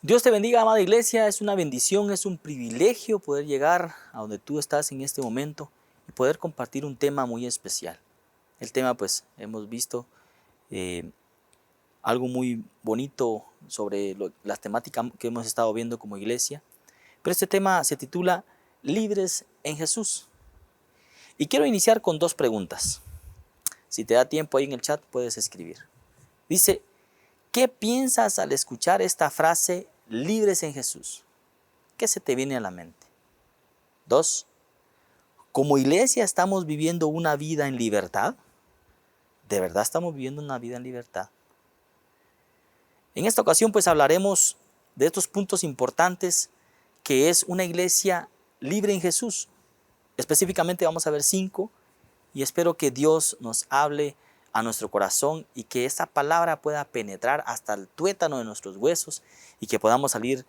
Dios te bendiga, amada iglesia. Es una bendición, es un privilegio poder llegar a donde tú estás en este momento y poder compartir un tema muy especial. El tema, pues, hemos visto eh, algo muy bonito sobre las temáticas que hemos estado viendo como iglesia. Pero este tema se titula Libres en Jesús. Y quiero iniciar con dos preguntas. Si te da tiempo ahí en el chat, puedes escribir. Dice, ¿qué piensas al escuchar esta frase, libres en Jesús? ¿Qué se te viene a la mente? 2. ¿Como iglesia estamos viviendo una vida en libertad? ¿De verdad estamos viviendo una vida en libertad? En esta ocasión pues hablaremos de estos puntos importantes que es una iglesia libre en Jesús. Específicamente vamos a ver 5 y espero que Dios nos hable a nuestro corazón y que esta palabra pueda penetrar hasta el tuétano de nuestros huesos y que podamos salir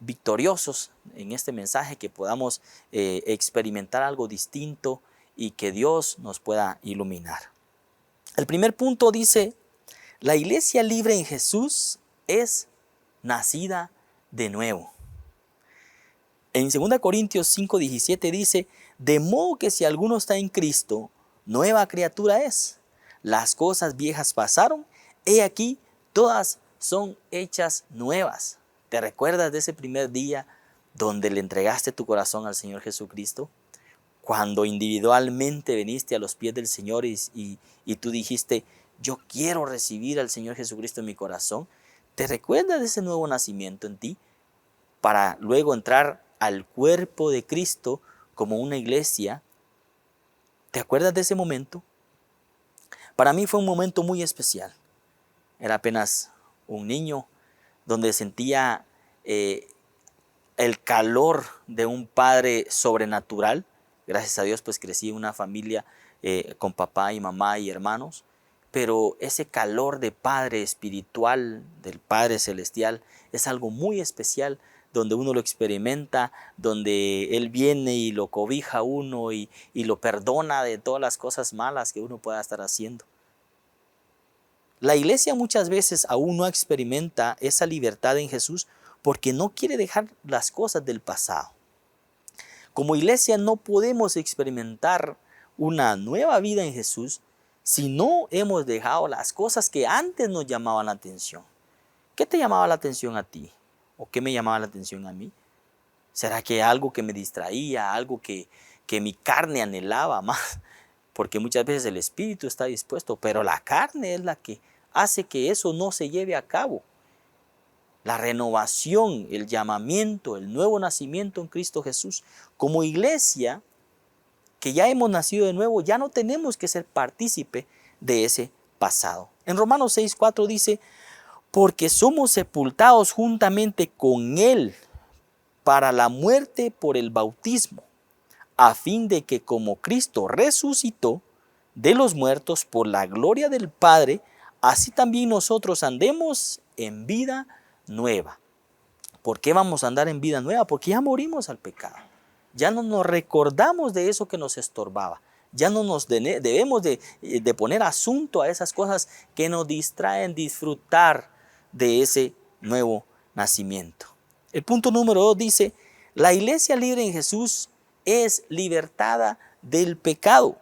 victoriosos en este mensaje, que podamos experimentar algo distinto y que Dios nos pueda iluminar. El primer punto dice, la iglesia libre en Jesús es nacida de nuevo. En 2 Corintios 5:17 dice, de modo que si alguno está en Cristo, nueva criatura es. Las cosas viejas pasaron, he aquí, todas son hechas nuevas. ¿Te recuerdas de ese primer día donde le entregaste tu corazón al Señor Jesucristo? Cuando individualmente viniste a los pies del Señor y tú dijiste, yo quiero recibir al Señor Jesucristo en mi corazón. ¿Te recuerdas de ese nuevo nacimiento en ti? Para luego entrar al cuerpo de Cristo como una iglesia. ¿Te acuerdas de ese momento? Para mí fue un momento muy especial. Era apenas un niño donde sentía el calor de un padre sobrenatural. Gracias a Dios pues crecí en una familia con papá y mamá y hermanos. Pero ese calor de padre espiritual, del Padre Celestial, es algo muy especial, donde uno lo experimenta, donde Él viene y lo cobija a uno y lo perdona de todas las cosas malas que uno pueda estar haciendo. La iglesia muchas veces aún no experimenta esa libertad en Jesús porque no quiere dejar las cosas del pasado. Como iglesia no podemos experimentar una nueva vida en Jesús si no hemos dejado las cosas que antes nos llamaban la atención. ¿Qué te llamaba la atención a ti? ¿O qué me llamaba la atención a mí? ¿Será que algo que me distraía, algo que mi carne anhelaba más? Porque muchas veces el espíritu está dispuesto, pero la carne es la que hace que eso no se lleve a cabo. La renovación, el llamamiento, el nuevo nacimiento en Cristo Jesús. Como iglesia que ya hemos nacido de nuevo, ya no tenemos que ser partícipe de ese pasado. En Romanos 6:4 dice, porque somos sepultados juntamente con Él para la muerte por el bautismo, a fin de que como Cristo resucitó de los muertos por la gloria del Padre, así también nosotros andemos en vida nueva. ¿Por qué vamos a andar en vida nueva? Porque ya morimos al pecado. Ya no nos recordamos de eso que nos estorbaba. Ya no nos debemos de poner asunto a esas cosas que nos distraen disfrutar de ese nuevo nacimiento. El punto número 2 dice, la iglesia libre en Jesús es libertada del pecado.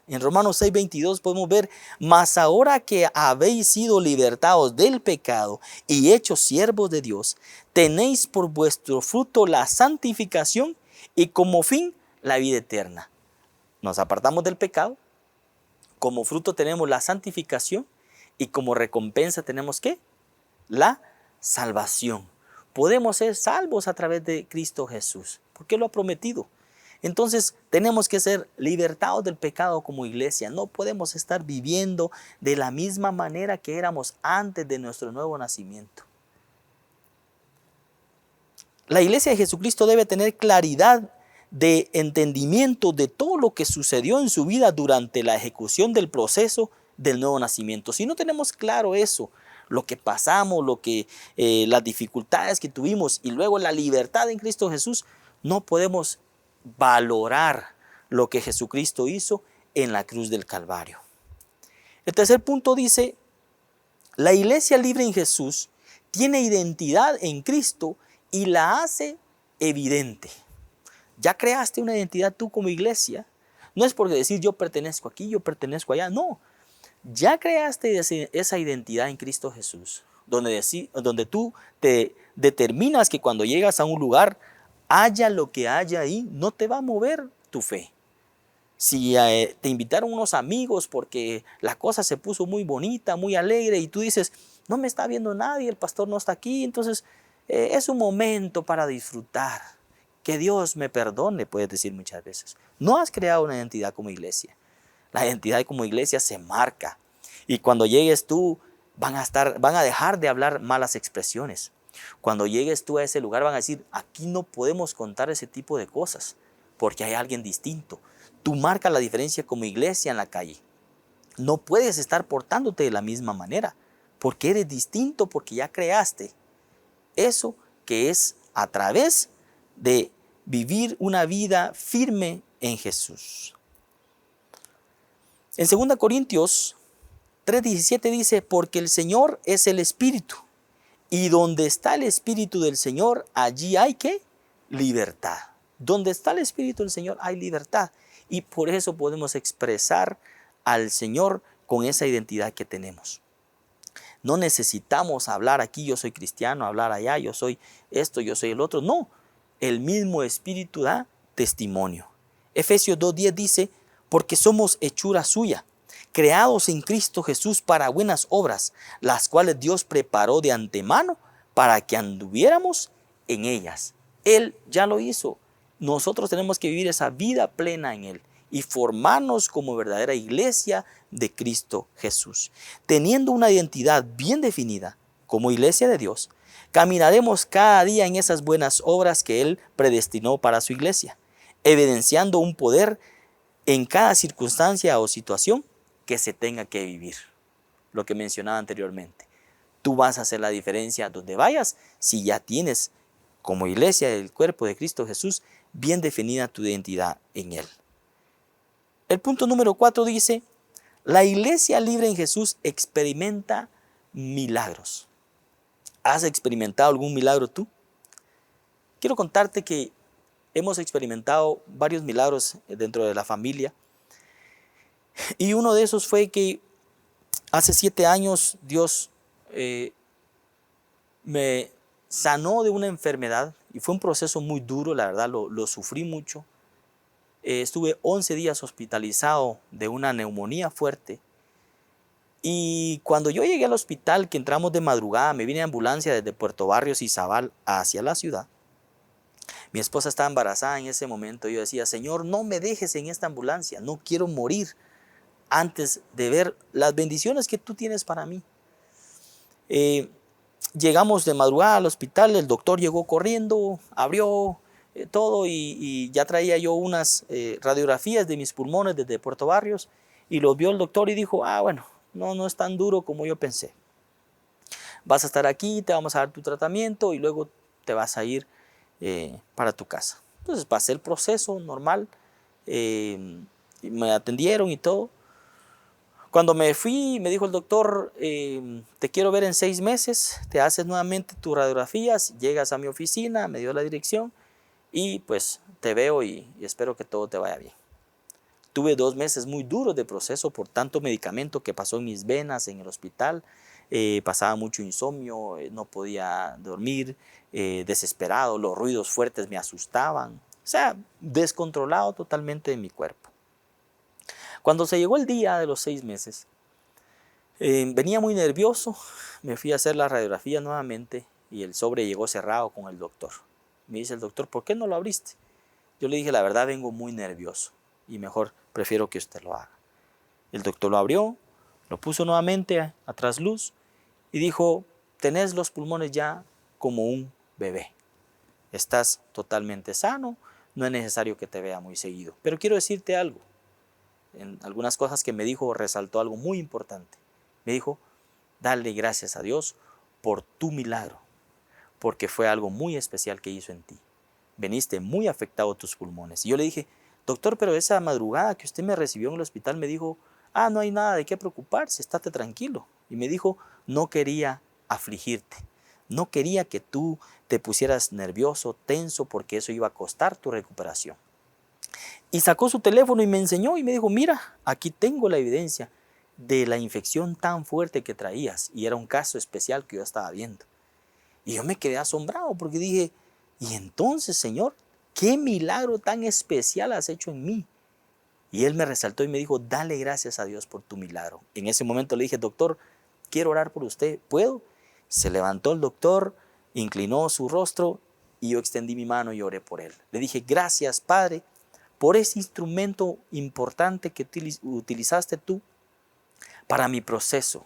En Romanos 6:22 podemos ver, mas ahora que habéis sido libertados del pecado y hechos siervos de Dios, tenéis por vuestro fruto la santificación y como fin la vida eterna. Nos apartamos del pecado, como fruto tenemos la santificación y como recompensa tenemos ¿qué? La salvación. Podemos ser salvos a través de Cristo Jesús, porque lo ha prometido. Entonces tenemos que ser libertados del pecado como iglesia. No podemos estar viviendo de la misma manera que éramos antes de nuestro nuevo nacimiento. La iglesia de Jesucristo debe tener claridad de entendimiento de todo lo que sucedió en su vida durante la ejecución del proceso del nuevo nacimiento. Si no tenemos claro eso, lo que pasamos, las dificultades que tuvimos y luego la libertad en Cristo Jesús, no podemos valorar lo que Jesucristo hizo en la cruz del Calvario. El tercer punto dice, la iglesia libre en Jesús tiene identidad en Cristo y la hace evidente. Ya creaste una identidad tú como iglesia. No es porque decir yo pertenezco aquí, yo pertenezco allá. No, ya creaste esa identidad en Cristo Jesús, donde tú te determinas que cuando llegas a un lugar, haya lo que haya ahí, no te va a mover tu fe. Si te invitaron unos amigos porque la cosa se puso muy bonita, muy alegre, y tú dices, no me está viendo nadie, el pastor no está aquí, entonces es un momento para disfrutar. Que Dios me perdone, puedes decir muchas veces. No has creado una identidad como iglesia. La identidad como iglesia se marca. Y cuando llegues tú, van a dejar de hablar malas expresiones. Cuando llegues tú a ese lugar, van a decir, aquí no podemos contar ese tipo de cosas, porque hay alguien distinto. Tú marcas la diferencia como iglesia en la calle. No puedes estar portándote de la misma manera, porque eres distinto, porque ya creaste eso que es a través de vivir una vida firme en Jesús. En 2 Corintios 3:17 dice, porque el Señor es el Espíritu, y donde está el Espíritu del Señor, allí hay ¿qué? Libertad. Donde está el Espíritu del Señor hay libertad, y por eso podemos expresar al Señor con esa identidad que tenemos. No necesitamos hablar aquí, yo soy cristiano, hablar allá, yo soy esto, yo soy el otro. No, el mismo Espíritu da testimonio. Efesios 2:10 dice, porque somos hechura suya, creados en Cristo Jesús para buenas obras, las cuales Dios preparó de antemano para que anduviéramos en ellas. Él ya lo hizo. Nosotros tenemos que vivir esa vida plena en Él y formarnos como verdadera iglesia de Cristo Jesús. Teniendo una identidad bien definida como iglesia de Dios, caminaremos cada día en esas buenas obras que Él predestinó para su iglesia, evidenciando un poder en cada circunstancia o situación que se tenga que vivir. Lo que mencionaba anteriormente. Tú vas a hacer la diferencia donde vayas si ya tienes como iglesia del cuerpo de Cristo Jesús bien definida tu identidad en Él. El punto número 4 dice, la iglesia libre en Jesús experimenta milagros. ¿Has experimentado algún milagro tú? Quiero contarte que hemos experimentado varios milagros dentro de la familia. Y uno de esos fue que hace 7 años Dios me sanó de una enfermedad y fue un proceso muy duro, la verdad lo sufrí mucho. Estuve 11 días hospitalizado de una neumonía fuerte. Y cuando yo llegué al hospital, que entramos de madrugada, me vine en ambulancia desde Puerto Barrios y Zabal hacia la ciudad. Mi esposa estaba embarazada en ese momento. Yo decía, Señor, no me dejes en esta ambulancia, no quiero morir antes de ver las bendiciones que tú tienes para mí. Llegamos de madrugada al hospital, el doctor llegó corriendo, abrió todo y ya traía yo unas radiografías de mis pulmones desde Puerto Barrios y los vio el doctor y dijo, bueno, no es tan duro como yo pensé. Vas a estar aquí, te vamos a dar tu tratamiento y luego te vas a ir para tu casa. Entonces pasé el proceso normal, me atendieron y todo. Cuando me fui, me dijo el doctor, te quiero ver en 6 meses, te haces nuevamente tus radiografías, llegas a mi oficina, me dio la dirección y pues te veo y espero que todo te vaya bien. Tuve 2 meses muy duros de proceso por tanto medicamento que pasó en mis venas en el hospital. Pasaba mucho insomnio, no podía dormir, desesperado, los ruidos fuertes me asustaban. O sea, descontrolado totalmente de mi cuerpo. Cuando se llegó el día de los 6 meses, venía muy nervioso, me fui a hacer la radiografía nuevamente y el sobre llegó cerrado con el doctor. Me dice el doctor, ¿por qué no lo abriste? Yo le dije, la verdad vengo muy nervioso y mejor prefiero que usted lo haga. El doctor lo abrió, lo puso nuevamente a trasluz y dijo, tenés los pulmones ya como un bebé. Estás totalmente sano, no es necesario que te vea muy seguido. Pero quiero decirte algo. En algunas cosas que me dijo resaltó algo muy importante. Me dijo, dale gracias a Dios por tu milagro, porque fue algo muy especial que hizo en ti. Veniste muy afectado tus pulmones. Y yo le dije, doctor, pero esa madrugada que usted me recibió en el hospital me dijo, no hay nada de qué preocuparse, estate tranquilo. Y me dijo, no quería afligirte, No quería que tú te pusieras nervioso, tenso, porque eso iba a costar tu recuperación. Y sacó su teléfono y me enseñó y me dijo, mira, aquí tengo la evidencia de la infección tan fuerte que traías. Y era un caso especial que yo estaba viendo. Y yo me quedé asombrado porque dije, y entonces, Señor, ¿qué milagro tan especial has hecho en mí? Y él me resaltó y me dijo, dale gracias a Dios por tu milagro. En ese momento le dije, doctor, quiero orar por usted, ¿puedo? Se levantó el doctor, inclinó su rostro y yo extendí mi mano y oré por él. Le dije, gracias, Padre, por ese instrumento importante que utilizaste tú para mi proceso.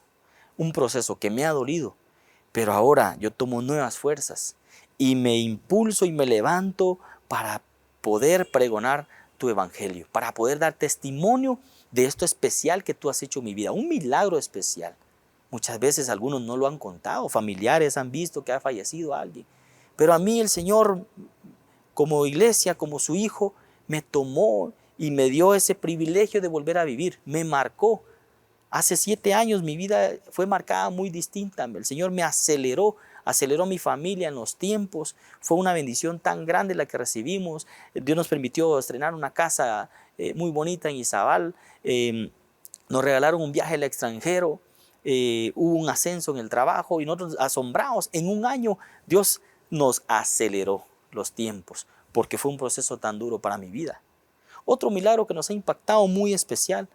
Un proceso que me ha dolido, pero ahora yo tomo nuevas fuerzas y me impulso y me levanto para poder pregonar tu evangelio, para poder dar testimonio de esto especial que tú has hecho en mi vida, un milagro especial. Muchas veces algunos no lo han contado, familiares han visto que ha fallecido alguien, pero a mí el Señor, como iglesia, como su hijo, me tomó y me dio ese privilegio de volver a vivir, me marcó. Hace 7 años mi vida fue marcada muy distinta. El Señor me aceleró mi familia en los tiempos. Fue una bendición tan grande la que recibimos. Dios nos permitió estrenar una casa muy bonita en Izabal. Nos regalaron un viaje al extranjero. Hubo un ascenso en el trabajo y nosotros asombrados. En un año Dios nos aceleró los tiempos porque fue un proceso tan duro para mi vida. Otro milagro que nos ha impactado muy especial.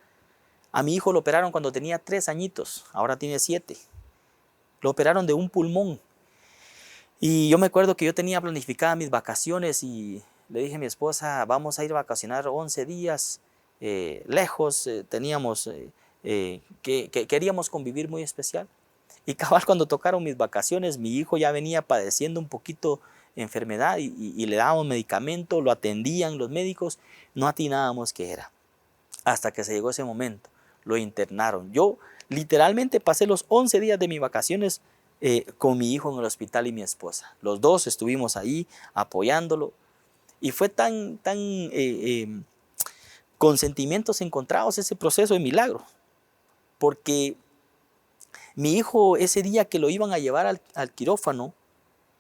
A mi hijo lo operaron cuando tenía 3 añitos, ahora tiene 7. Lo operaron de un pulmón. Y yo me acuerdo que yo tenía planificadas mis vacaciones y le dije a mi esposa, vamos a ir a vacacionar 11 días lejos. Teníamos que queríamos convivir muy especial. Y cabal, cuando tocaron mis vacaciones, mi hijo ya venía padeciendo un poquito enfermedad y le dábamos medicamento, lo atendían los médicos, no atinábamos qué era. Hasta que se llegó ese momento. Lo internaron. Yo literalmente pasé los 11 días de mis vacaciones con mi hijo en el hospital y mi esposa. Los dos estuvimos ahí apoyándolo. Y fue con sentimientos encontrados ese proceso de milagro. Porque mi hijo, ese día que lo iban a llevar al quirófano,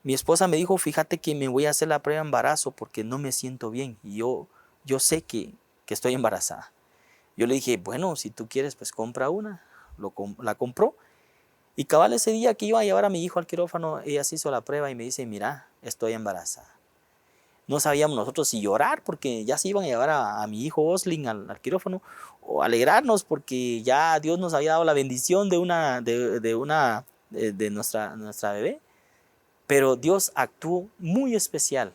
mi esposa me dijo, fíjate que me voy a hacer la prueba de embarazo porque no me siento bien. Y yo sé que estoy embarazada. Yo le dije, bueno, si tú quieres, pues compra una. La compró. Y cabal ese día que iba a llevar a mi hijo al quirófano, ella se hizo la prueba y me dice, mira, estoy embarazada. No sabíamos nosotros si llorar porque ya se iban a llevar a mi hijo Oslin al quirófano o alegrarnos porque ya Dios nos había dado la bendición de nuestra bebé. Pero Dios actuó muy especial.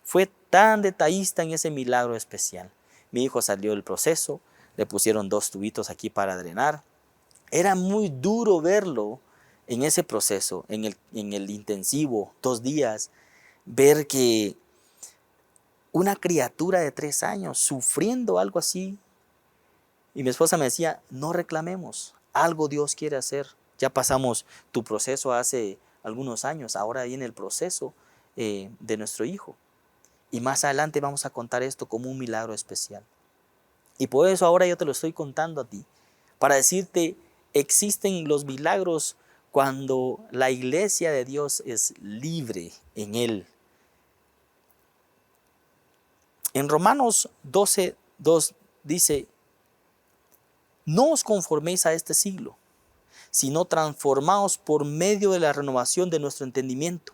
Fue tan detallista en ese milagro especial. Mi hijo salió del proceso. Le pusieron 2 tubitos aquí para drenar. Era muy duro verlo en ese proceso, en el intensivo, 2 días, ver que una criatura de 3 años sufriendo algo así. Y mi esposa me decía, no reclamemos, algo Dios quiere hacer. Ya pasamos tu proceso hace algunos años, ahora viene el proceso de nuestro hijo. Y más adelante vamos a contar esto como un milagro especial. Y por eso ahora yo te lo estoy contando a ti, para decirte, existen los milagros cuando la iglesia de Dios es libre en Él. En Romanos 12:2 dice, no os conforméis a este siglo, sino transformaos por medio de la renovación de nuestro entendimiento,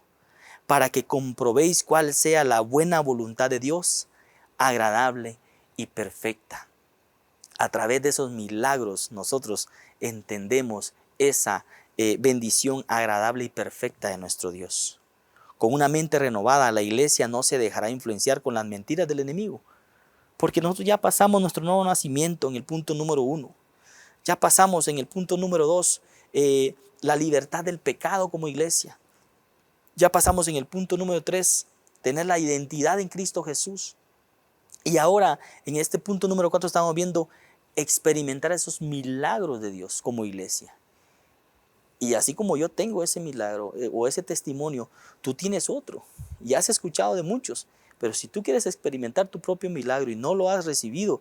para que comprobéis cuál sea la buena voluntad de Dios, agradable y perfecta. A través de esos milagros nosotros entendemos esa bendición agradable y perfecta de nuestro Dios. Con una mente renovada, la iglesia no se dejará influenciar con las mentiras del enemigo, porque nosotros ya pasamos nuestro nuevo nacimiento en el punto número 1. Ya pasamos en el punto número 2, la libertad del pecado como iglesia. Ya pasamos en el punto número 3, tener la identidad en Cristo Jesús. Y ahora, en este punto número 4, estamos viendo experimentar esos milagros de Dios como iglesia. Y así como yo tengo ese milagro o ese testimonio, tú tienes otro. Y has escuchado de muchos. Pero si tú quieres experimentar tu propio milagro y no lo has recibido,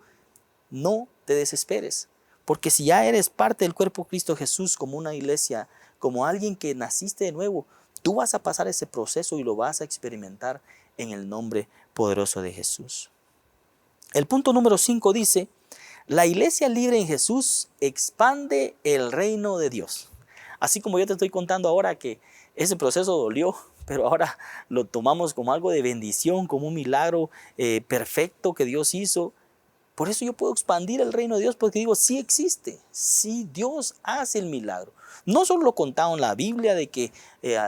no te desesperes. Porque si ya eres parte del cuerpo de Cristo Jesús como una iglesia, como alguien que naciste de nuevo, Tú vas a pasar ese proceso y lo vas a experimentar en el nombre poderoso de Jesús. El punto número 5 dice, la iglesia libre en Jesús expande el reino de Dios. Así como yo te estoy contando ahora que ese proceso dolió, pero ahora lo tomamos como algo de bendición, como un milagro perfecto que Dios hizo. Por eso yo puedo expandir el reino de Dios, porque digo, sí existe, sí Dios hace el milagro. No solo lo contado en la Biblia de que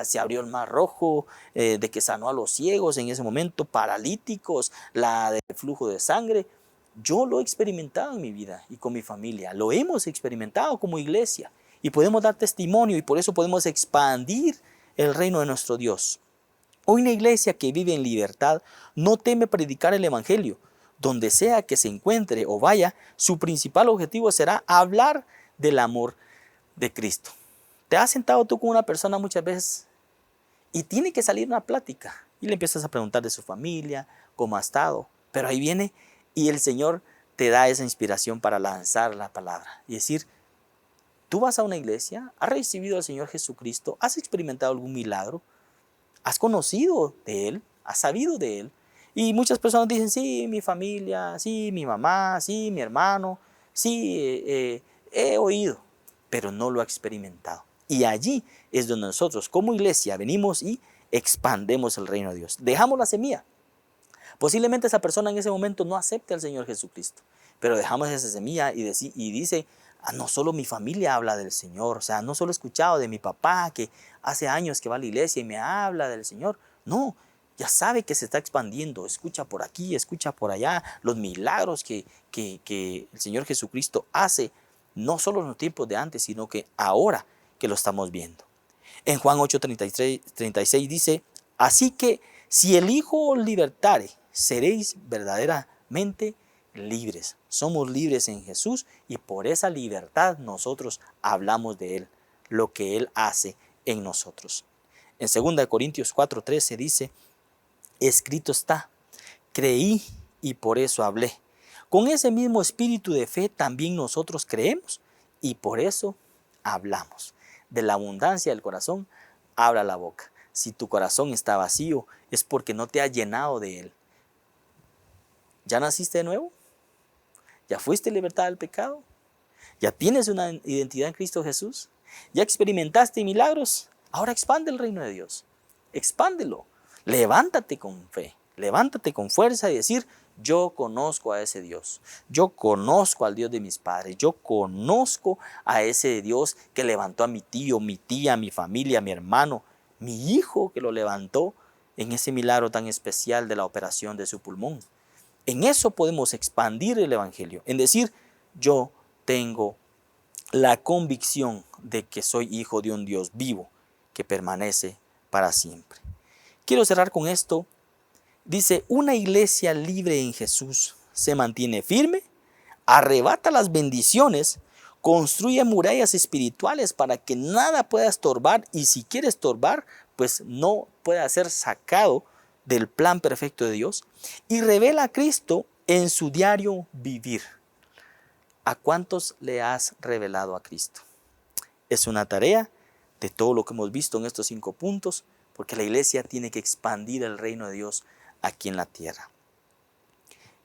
se abrió el mar rojo, de que sanó a los ciegos en ese momento, paralíticos, la del flujo de sangre. Yo lo he experimentado en mi vida y con mi familia, lo hemos experimentado como iglesia y podemos dar testimonio y por eso podemos expandir el reino de nuestro Dios. Hoy una iglesia que vive en libertad no teme predicar el evangelio. Donde sea que se encuentre o vaya, su principal objetivo será hablar del amor de Cristo. Te has sentado tú con una persona muchas veces y tiene que salir una plática y le empiezas a preguntar de su familia, cómo ha estado, pero ahí viene y el Señor te da esa inspiración para lanzar la palabra y decir, tú vas a una iglesia, has recibido al Señor Jesucristo, has experimentado algún milagro, has conocido de Él, has sabido de Él. Y muchas personas dicen, sí, mi familia, sí, mi mamá, sí, mi hermano, sí, he oído, pero no lo he experimentado. Y allí es donde nosotros como iglesia venimos y expandemos el reino de Dios. Dejamos la semilla. Posiblemente esa persona en ese momento no acepte al Señor Jesucristo, pero dejamos esa semilla y dice, no solo mi familia habla del Señor, o sea, no solo he escuchado de mi papá que hace años que va a la iglesia y me habla del Señor, no, ya sabe que se está expandiendo, escucha por aquí, escucha por allá, los milagros que el Señor Jesucristo hace, no solo en los tiempos de antes, sino que ahora que lo estamos viendo. En Juan 8:36 dice, así que si el Hijo os libertare, seréis verdaderamente libres. Somos libres en Jesús y por esa libertad nosotros hablamos de Él, lo que Él hace en nosotros. En 2 Corintios 4:13 dice, escrito está, creí y por eso hablé. Con ese mismo espíritu de fe también nosotros creemos y por eso hablamos. De la abundancia del corazón, habla la boca. Si tu corazón está vacío, es porque no te ha llenado de Él. ¿Ya naciste de nuevo? ¿Ya fuiste libertad del pecado? ¿Ya tienes una identidad en Cristo Jesús? ¿Ya experimentaste milagros? Ahora expande el reino de Dios. Expándelo. Levántate con fe. Levántate con fuerza y decir, yo conozco a ese Dios. Yo conozco al Dios de mis padres. Yo conozco a ese Dios que levantó a mi tío, mi tía, mi familia, mi hermano, mi hijo que lo levantó en ese milagro tan especial de la operación de su pulmón. En eso podemos expandir el evangelio, en decir, yo tengo la convicción de que soy hijo de un Dios vivo que permanece para siempre. Quiero cerrar con esto. Dice, una iglesia libre en Jesús se mantiene firme, arrebata las bendiciones, construye murallas espirituales para que nada pueda estorbar y si quiere estorbar, pues no pueda ser sacado del plan perfecto de Dios y revela a Cristo en su diario vivir. ¿A cuántos le has revelado a Cristo? Es una tarea de todo lo que hemos visto en estos 5 puntos, porque la iglesia tiene que expandir el reino de Dios aquí en la tierra.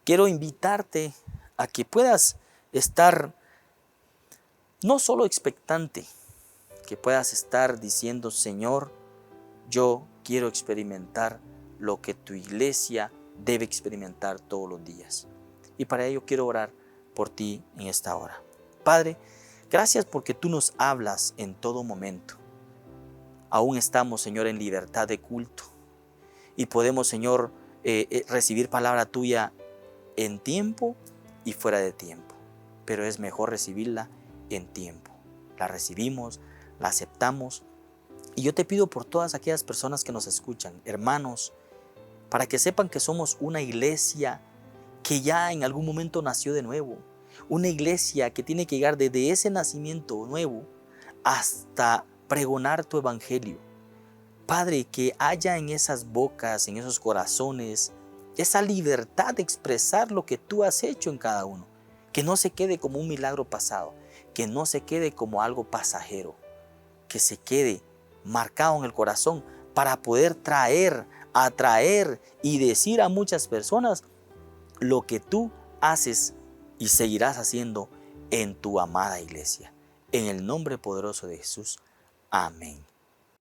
Quiero invitarte a que puedas estar no solo expectante, que puedas estar diciendo, Señor, yo quiero experimentar lo que tu iglesia debe experimentar todos los días. Y para ello quiero orar por ti en esta hora. Padre, gracias porque tú nos hablas en todo momento. Aún estamos, Señor, en libertad de culto y podemos, Señor, recibir palabra tuya en tiempo y fuera de tiempo. Pero es mejor recibirla en tiempo. La recibimos, la aceptamos. Y yo te pido por todas aquellas personas que nos escuchan, hermanos, para que sepan que somos una iglesia que ya en algún momento nació de nuevo. Una iglesia que tiene que llegar desde ese nacimiento nuevo hasta pregonar tu evangelio. Padre, que haya en esas bocas, en esos corazones, esa libertad de expresar lo que tú has hecho en cada uno. Que no se quede como un milagro pasado, que no se quede como algo pasajero, que se quede marcado en el corazón para poder traer, atraer y decir a muchas personas lo que tú haces y seguirás haciendo en tu amada iglesia. En el nombre poderoso de Jesús. Amén.